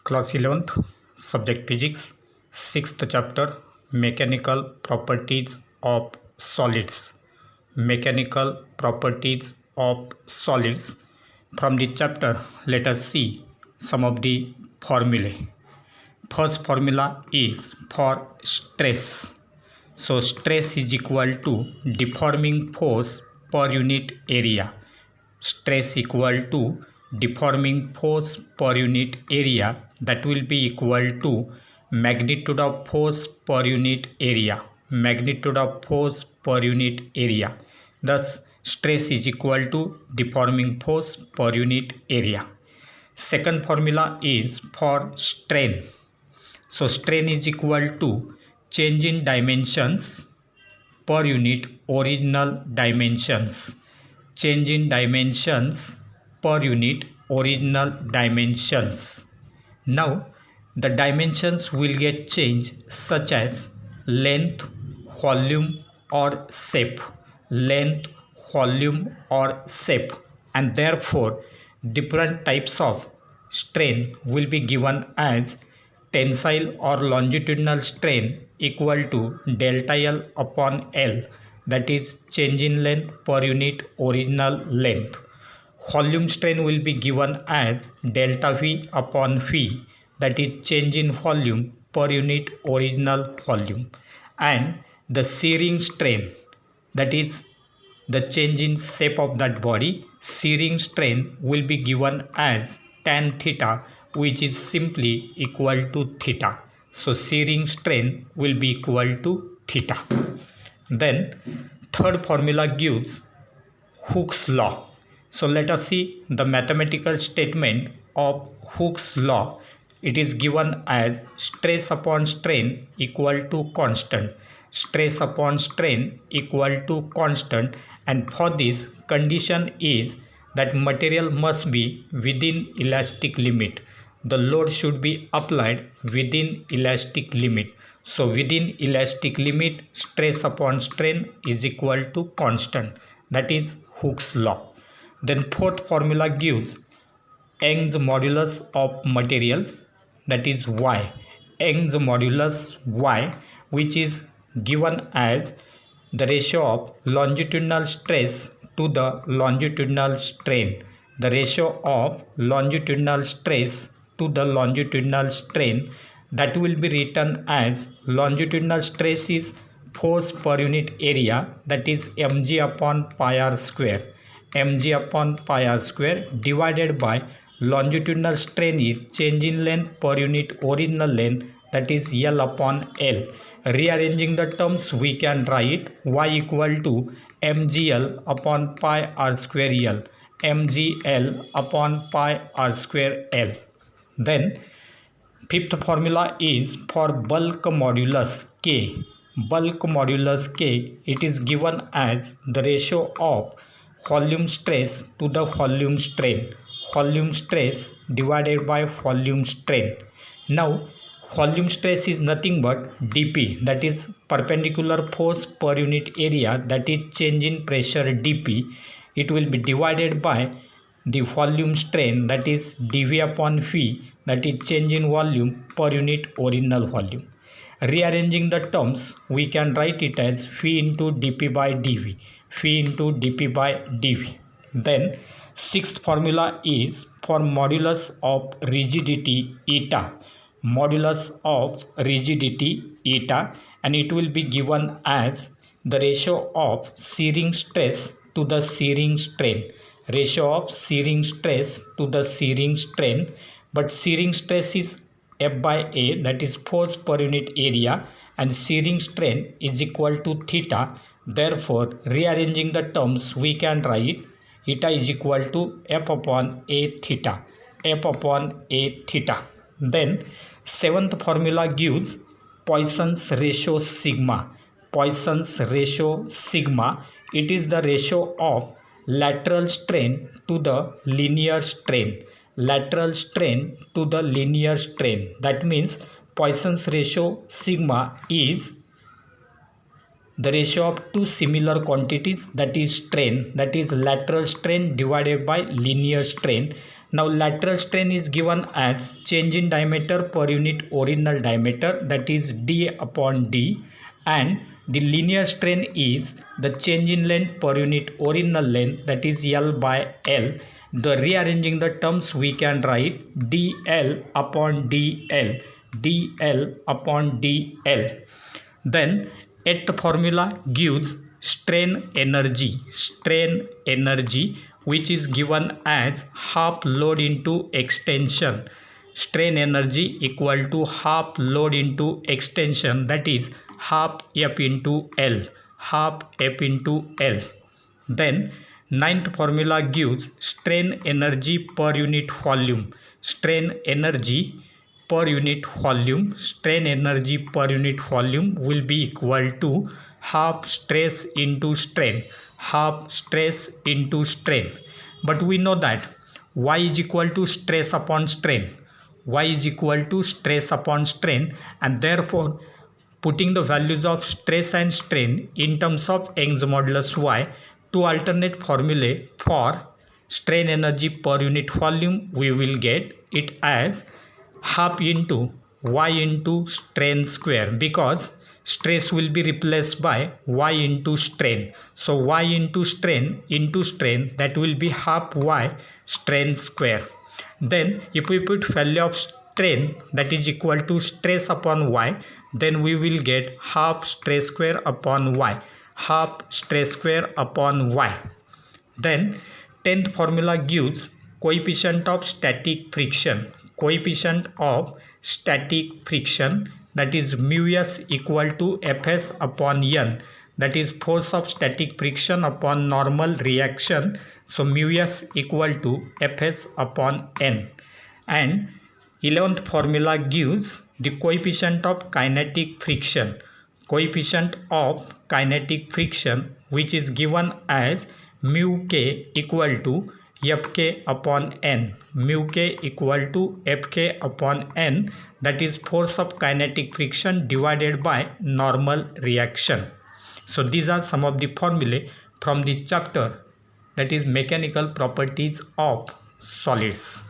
Class 11th, Subject Physics, 6th chapter, Mechanical Properties of Solids. Mechanical Properties of Solids. From the chapter, let us see some of the formulae. First formula is for stress. So stress is equal to deforming force per unit area. Stress equal to deforming force per unit area, that will be equal to magnitude of force per unit area. Magnitude of force per unit area. Thus stress is equal to deforming force per unit area. Second formula is for strain. So strain is equal to change in dimensions per unit original dimensions. Change in dimensions per unit original dimensions. Now the dimensions will get changed, such as length, volume or shape. Length, volume or shape, and therefore different types of strain will be given as tensile or longitudinal strain equal to delta L upon L, that is change in length per unit original length. Volume strain will be given as delta V upon V, that is change in volume per unit original volume. And the shearing strain, that is the change in shape of that body, shearing strain will be given as tan theta, which is simply equal to theta. So shearing strain will be equal to theta. Then third formula gives Hooke's law. So let us see the mathematical statement of Hooke's law. It is given as stress upon strain equal to constant. Stress upon strain equal to constant, and for this condition is that material must be within elastic limit. The load should be applied within elastic limit. So within elastic limit, stress upon strain is equal to constant. That is Hooke's law. Then fourth formula gives Young's modulus of material, that is Y. Young's modulus Y, which is given as the ratio of longitudinal stress to the longitudinal strain. The ratio of longitudinal stress to the longitudinal strain, that will be written as longitudinal stress is force per unit area, that is mg upon pi r square. Mg upon pi r square divided by longitudinal strain is change in length per unit original length, that is L upon L. Rearranging the terms, we can write y equal to mgl upon pi r square L. Mgl upon pi r square L. Then fifth formula is for bulk modulus K. Bulk modulus K, it is given as the ratio of volume stress to the volume strain. Volume stress divided by volume strain. Now volume stress is nothing but dP, that is perpendicular force per unit area, that is change in pressure dP. It will be divided by the volume strain, that is dV upon V, that is change in volume per unit original volume. Rearranging the terms, we can write it as V into dP by dV. V into dP by dV. Then sixth formula is for modulus of rigidity eta. Modulus of rigidity eta, and it will be given as the ratio of shearing stress to the shearing strain. Ratio of shearing stress to the shearing strain, but shearing stress is F by A, that is force per unit area, and shearing strain is equal to theta. Therefore rearranging the terms, we can write eta is equal to F upon A theta. F upon A theta. Then seventh formula gives Poisson's ratio sigma. Poisson's ratio sigma, it is the ratio of lateral strain to the linear strain. Lateral strain to the linear strain. That means Poisson's ratio sigma is the ratio of two similar quantities, that is strain, that is lateral strain divided by linear strain. Now lateral strain is given as change in diameter per unit original diameter, that is d upon d, and the linear strain is the change in length per unit original length, that is L by L. The rearranging the terms, we can write dl upon dl, dl upon dl. Then eighth formula gives strain energy, which is given as half load into extension. Strain energy equal to half load into extension, that is half F into L, half F into L. Then ninth formula gives strain energy per unit volume. Strain energy per unit volume, strain energy per unit volume will be equal to half stress into strain, half stress into strain. But we know that y is equal to stress upon strain, y is equal to stress upon strain, and therefore putting the values of stress and strain in terms of Young's modulus y, two alternate formulae for strain energy per unit volume, we will get it as half into y into strain square, because stress will be replaced by y into strain. So y into strain, that will be half y strain square. Then if we put value of strain, that is equal to stress upon y, then we will get half stress square upon y, half stress square upon y. Then 10th formula gives coefficient of static friction, coefficient of static friction, that is mu s equal to Fs upon n, that is force of static friction upon normal reaction. So mu s equal to Fs upon n. And 11th formula gives the coefficient of kinetic friction, coefficient of kinetic friction, which is given as mu k equal to Fk upon n, mu k equal to Fk upon n, that is force of kinetic friction divided by normal reaction. So these are some of the formulae from the chapter, that is mechanical properties of solids.